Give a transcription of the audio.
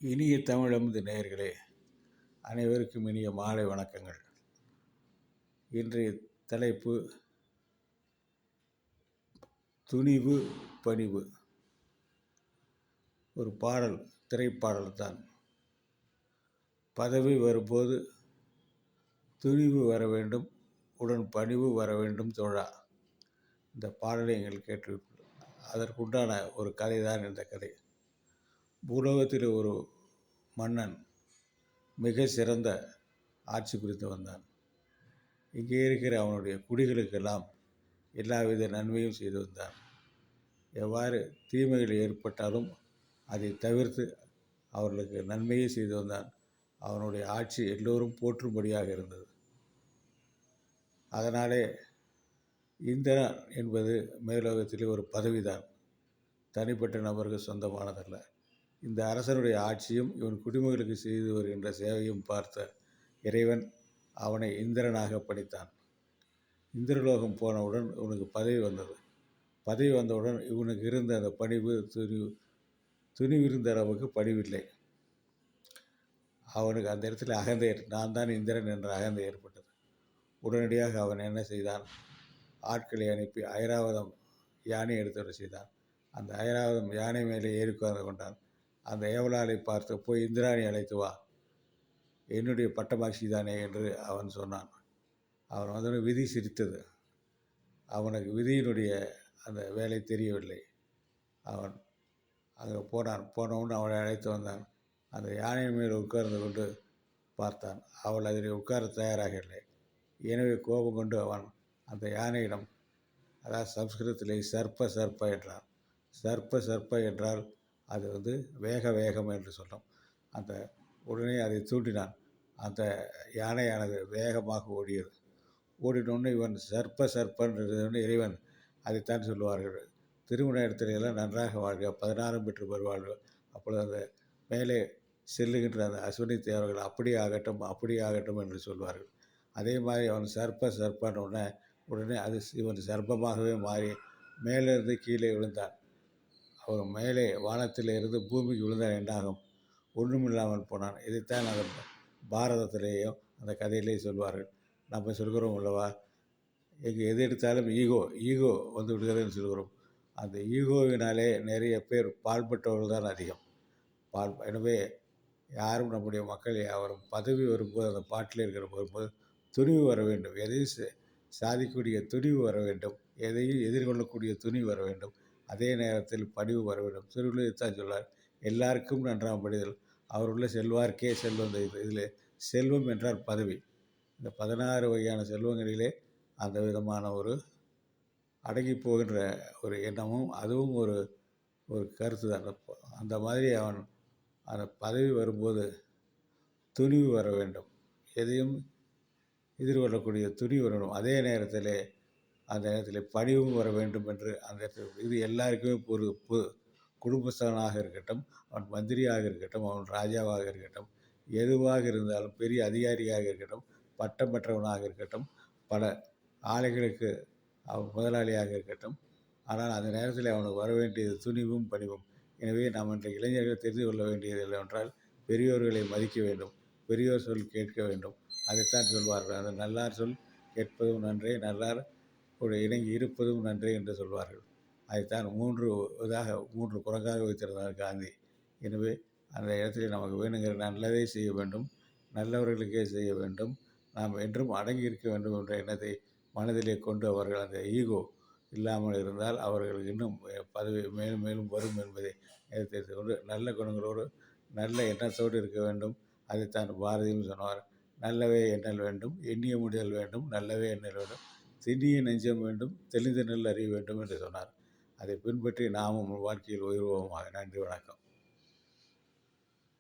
இனிய தமிழமுது நேயர்களே, அனைவருக்கும் இனிய மாலை வணக்கங்கள். இன்றைய தலைப்பு துணிவு பணிவு. ஒரு பாடல், திரைப்பாடல் தான். பதவி வரும்போது துணிவு வர வேண்டும், உடன் பணிவு வர வேண்டும் தோழா. இந்த பாடலை நீங்கள் கேட்டு, அதற்குண்டான ஒரு கதை தான் இந்த கதை. பூலோகத்தில் ஒரு மன்னன் மிக சிறந்த ஆட்சி புரிந்து வந்தான். இங்கே இருக்கிற அவனுடைய குடிகளுக்கெல்லாம் எல்லாவித நன்மையும் செய்து வந்தான். எவ்வாறு தீமைகள் ஏற்பட்டாலும் அதை தவிர்த்து அவர்களுக்கு நன்மையை செய்து வந்தான். அவனுடைய ஆட்சி எல்லோரும் போற்றும்படியாக இருந்தது. அதனாலே இந்திரன் என்பது மேலோகத்திலே ஒரு பதவிதான், தனிப்பட்ட நபருக்கு சொந்தமானதல்ல. இந்த அரசனுடைய ஆட்சியும் இவன் குடிமகளுக்கு செய்து வருகின்ற சேவையும் பார்த்த இறைவன் அவனை இந்திரனாக படைத்தான். இந்திரலோகம் போனவுடன் இவனுக்கு பதவி வந்தது. பதவி வந்தவுடன் இவனுக்கு இருந்த அந்த பணிவு துணிவிருந்த அளவுக்கு பணிவில்லை. அவனுக்கு அந்த இடத்துல அகந்தை, நான் தான் இந்திரன் என்ற அகந்தை ஏற்பட்டது. உடனடியாக அவன் என்ன செய்தான், ஆட்களை அனுப்பி ஐராவதம் யானை எடுத்து செய்தான். அந்த ஐராவதம் யானை மேலே ஏறி உட்கார்ந்து கொண்டான். அந்த ஏவலாளை பார்த்து, போய் இந்திராணி அழைத்து வா, என்னுடைய பட்டமாட்சி தானே என்று அவன் சொன்னான். அவன் வந்து விதி சிரித்தது. அவனுக்கு விதியினுடைய அந்த வேலை தெரியவில்லை. அவன் அங்கே போனவுடன் அவளை அழைத்து வந்தான். அந்த யானை மேல் உட்கார்ந்து கொண்டு பார்த்தான். அவள் அதில் உட்கார தயாராக இல்லை. எனவே கோபம் கொண்டு அவன் அந்த யானையிடம், அதாவது சம்ஸ்கிருதத்திலே சர்ப்ப என்றான். சர்ப்ப என்றால் அது வந்து வேகம் என்று சொல்லும். அந்த உடனே அதை தூண்டினான். அந்த யானையானது வேகமாக ஓடியது. ஓடினோன்னு இவன் சர்ப்பன்றது இறைவன் அதைத்தான் சொல்லுவார்கள். திருமண இடத்துல எல்லாம் நன்றாக வாழ்க, 16 பெற்று வருவார்கள். அப்பொழுது அந்த மேலே செல்லுகின்ற அந்த அஸ்வினி தேவர்கள் அப்படியே ஆகட்டும் என்று சொல்வார்கள். அதே மாதிரி அவன் சர்ப்பன்னு உடனே அது இவன் சர்ப்பமாகவே மாறி மேலிருந்து கீழே விழுந்தான். அவன் மேலே வானத்தில் இருந்து பூமிக்கு விழுந்தான். என்னாகும்? ஒன்றுமில்லாமல் போனான். இதைத்தான் அவர் பாரதத்திலேயும் அந்த கதையிலே சொல்வார்கள். நம்ம சொல்கிறோம் அல்லவா, எது எடுத்தாலும் ஈகோ வந்து விடுகிறதுன்னு சொல்கிறோம். அந்த ஈகோவினாலே நிறைய பேர் பால்பட்டவர்கள் தான் அதிகம். எனவே யாரும் நம்முடைய மக்கள் யாவரும் பதவி வரும்போது, அந்த பாட்டில் இருக்கிற வரும்போது துணிவு வர வேண்டும். எதையும் சாதிக்கக்கூடிய துணிவு வர வேண்டும். எதையும் எதிர்கொள்ளக்கூடிய துணிவு வர வேண்டும். அதே நேரத்தில் பணிவு வர வேண்டும். திருவள்ளுவர் சொல்லார், எல்லாருக்கும் நன்றாம் படிதல், அவருள்ள செல்வார்க்கே செல்வம். இதில் செல்வம் என்றால் பதவி. இந்த 16 வகையான செல்வங்களிலே அந்த விதமான ஒரு அடங்கி போகின்ற ஒரு எண்ணமும் அதுவும் ஒரு கருத்து தான். அந்த மாதிரி அவன் அந்த பதவி வரும்போது துணிவு வர வேண்டும். எதையும் எதிர்கொள்ளக்கூடிய துணிவு வரணும். அதே நேரத்தில் அந்த நேரத்தில் பணிவும் வர வேண்டும் என்று அந்த இடத்துல இது எல்லாருக்குமே ஒரு குடும்பஸ்தனாக இருக்கட்டும், அவன் மந்திரியாக இருக்கட்டும், அவன் ராஜாவாக இருக்கட்டும், எதுவாக இருந்தாலும், பெரிய அதிகாரியாக இருக்கட்டும், பட்டம் பெற்றவனாக இருக்கட்டும், பல ஆலைகளுக்கு அவன் முதலாளியாக இருக்கட்டும், ஆனால் அந்த நேரத்தில் அவனுக்கு வர வேண்டியது துணிவும் பணிவும். எனவே நாம் இன்றைய இளைஞர்கள் தெரிந்து கொள்ள வேண்டியது என்னவென்றால், பெரியோர்களை மதிக்க வேண்டும், பெரியோர் சொல் கேட்க வேண்டும். அதைத்தான் சொல்வார்கள், அந்த நல்லார் சொல் கேட்பதும் நன்றே, நல்லார் கூட இணங்கி இருப்பதும் நன்றே என்று சொல்வார்கள். அதைத்தான் 3 குரங்காக வைத்திருந்தார் காந்தி. எனவே அந்த இடத்துல நமக்கு வேணுங்கிற நல்லதை செய்ய வேண்டும், நல்லவர்களுக்கே செய்ய வேண்டும், நாம் என்றும் அடங்கி இருக்க வேண்டும் என்ற எண்ணத்தை மனதிலே கொண்டு அவர்கள் அந்த ஈகோ இல்லாமல் இருந்தால் அவர்களுக்கு இன்னும் பதவி மேலும் மேலும் வரும் என்பதை தெரிந்து கொண்டு நல்ல குணங்களோடு நல்ல எண்ணத்தோடு இருக்க வேண்டும். அதைத்தான் பாரதியும் சொன்னார், நல்லவே எண்ணல் வேண்டும், எண்ணிய முடிதல் வேண்டும், நல்லவே எண்ணல் வேண்டும், திண்ணிய நெஞ்சம் வேண்டும், தெளிந்த நெல் அறிய வேண்டும் என்று சொன்னார். அதை பின்பற்றி நாமும் வாழ்க்கையில் உயர்வோமாக. நன்றி, வணக்கம்.